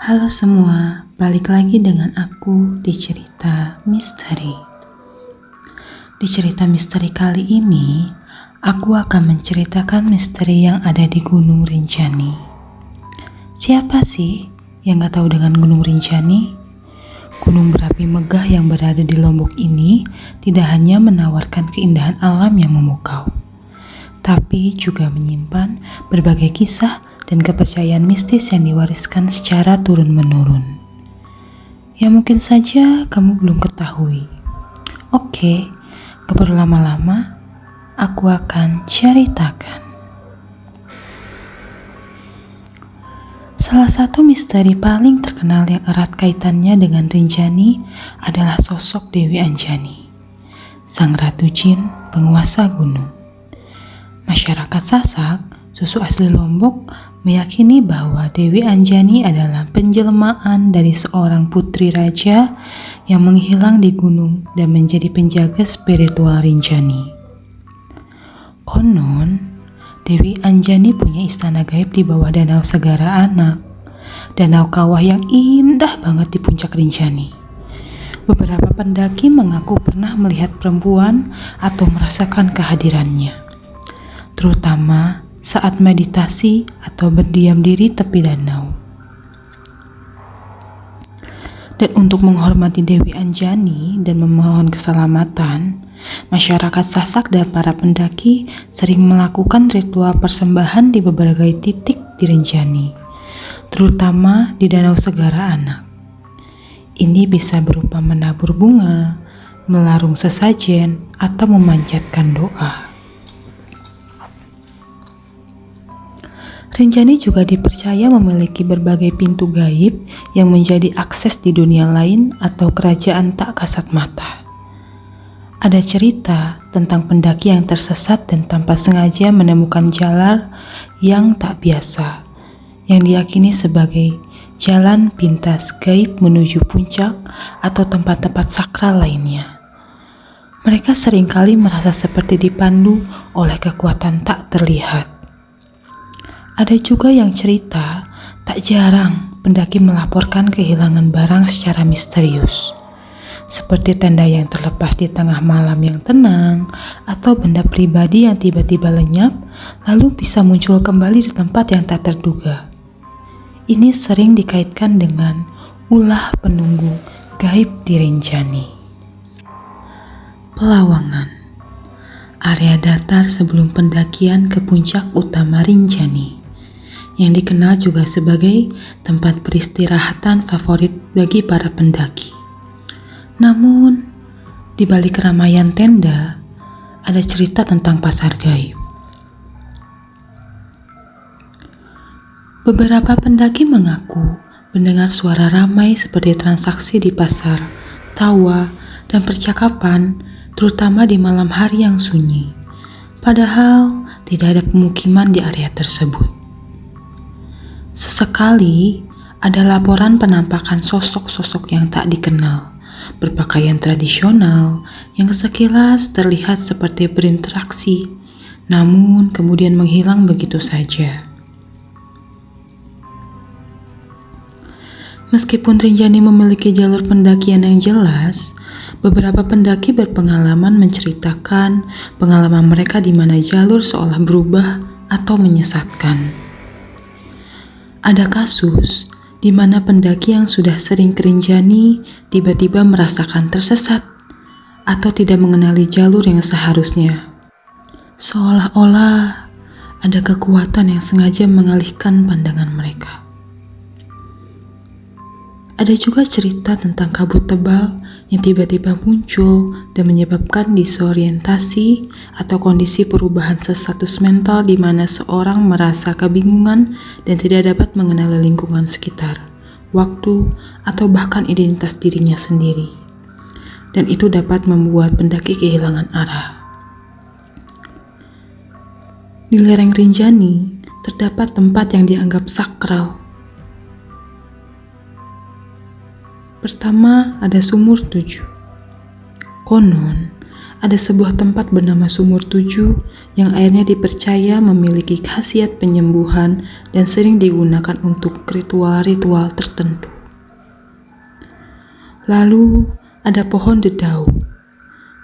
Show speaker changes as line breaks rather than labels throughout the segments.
Halo semua, balik lagi dengan aku di cerita misteri. Di cerita misteri kali ini, aku akan menceritakan misteri yang ada di Gunung Rinjani. Siapa sih yang gak tahu dengan Gunung Rinjani? Gunung berapi megah yang berada di Lombok ini tidak hanya menawarkan keindahan alam yang memukau, tapi juga menyimpan berbagai kisah dan kepercayaan mistis yang diwariskan secara turun-menurun. Ya mungkin saja kamu belum ketahui. Oke, gak perlu lama-lama, aku akan ceritakan. Salah satu misteri paling terkenal yang erat kaitannya dengan Rinjani adalah sosok Dewi Anjani, sang ratu jin penguasa gunung. Masyarakat Sasak, susu asli Lombok, meyakini bahwa Dewi Anjani adalah penjelmaan dari seorang putri raja yang menghilang di gunung dan menjadi penjaga spiritual Rinjani. Konon, Dewi Anjani punya istana gaib di bawah Danau Segara Anak, danau kawah yang indah banget di puncak Rinjani. Beberapa pendaki mengaku pernah melihat perempuan atau merasakan kehadirannya, terutama saat meditasi atau berdiam diri tepi danau. Dan untuk menghormati Dewi Anjani dan memohon keselamatan, masyarakat Sasak dan para pendaki sering melakukan ritual persembahan di berbagai titik di Rinjani, terutama di Danau Segara Anak. Ini bisa berupa menabur bunga, melarung sesajen, atau memanjatkan doa. Rinjani juga dipercaya memiliki berbagai pintu gaib yang menjadi akses di dunia lain atau kerajaan tak kasat mata. Ada cerita tentang pendaki yang tersesat dan tanpa sengaja menemukan jalan yang tak biasa, yang diyakini sebagai jalan pintas gaib menuju puncak atau tempat-tempat sakral lainnya. Mereka seringkali merasa seperti dipandu oleh kekuatan tak terlihat. Ada juga yang cerita, tak jarang pendaki melaporkan kehilangan barang secara misterius, seperti tenda yang terlepas di tengah malam yang tenang, atau benda pribadi yang tiba-tiba lenyap, lalu bisa muncul kembali di tempat yang tak terduga. Ini sering dikaitkan dengan ulah penunggu gaib di Rinjani. Pelawangan, area datar sebelum pendakian ke puncak utama Rinjani, yang dikenal juga sebagai tempat peristirahatan favorit bagi para pendaki. Namun, di balik keramaian tenda, ada cerita tentang pasar gaib. Beberapa pendaki mengaku mendengar suara ramai seperti transaksi di pasar, tawa, dan percakapan, terutama di malam hari yang sunyi. Padahal, tidak ada pemukiman di area tersebut. Sesekali ada laporan penampakan sosok-sosok yang tak dikenal, berpakaian tradisional yang sekilas terlihat seperti berinteraksi, namun kemudian menghilang begitu saja. Meskipun Rinjani memiliki jalur pendakian yang jelas, beberapa pendaki berpengalaman menceritakan pengalaman mereka di mana jalur seolah berubah atau menyesatkan. Ada kasus di mana pendaki yang sudah sering ke Rinjani tiba-tiba merasakan tersesat atau tidak mengenali jalur yang seharusnya. Seolah-olah ada kekuatan yang sengaja mengalihkan pandangan mereka. Ada juga cerita tentang kabut tebal yang tiba-tiba muncul dan menyebabkan disorientasi atau kondisi perubahan status mental di mana seorang merasa kebingungan dan tidak dapat mengenali lingkungan sekitar, waktu, atau bahkan identitas dirinya sendiri. Dan itu dapat membuat pendaki kehilangan arah. Di lereng Rinjani terdapat tempat yang dianggap sakral. Pertama, ada Sumur 7. Konon, ada sebuah tempat bernama Sumur Tujuh yang airnya dipercaya memiliki khasiat penyembuhan dan sering digunakan untuk ritual-ritual tertentu. Lalu ada pohon dedau.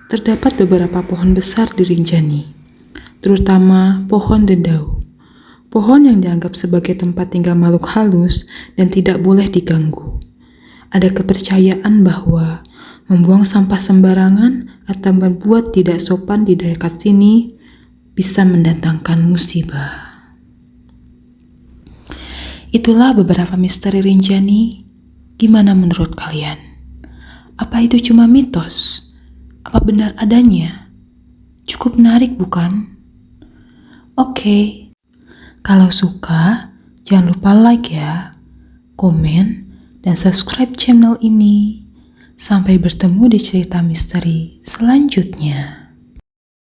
Terdapat beberapa pohon besar di Rinjani, terutama pohon dedau. Pohon yang dianggap sebagai tempat tinggal makhluk halus dan tidak boleh diganggu. Ada kepercayaan bahwa membuang sampah sembarangan atau berbuat tidak sopan di dekat sini bisa mendatangkan musibah. Itulah beberapa misteri Rinjani. Gimana menurut kalian? Apa itu cuma mitos? Apa benar adanya? Cukup menarik, bukan? Oke. Kalau suka, jangan lupa like ya, komen, dan subscribe channel ini. Sampai bertemu di cerita misteri selanjutnya.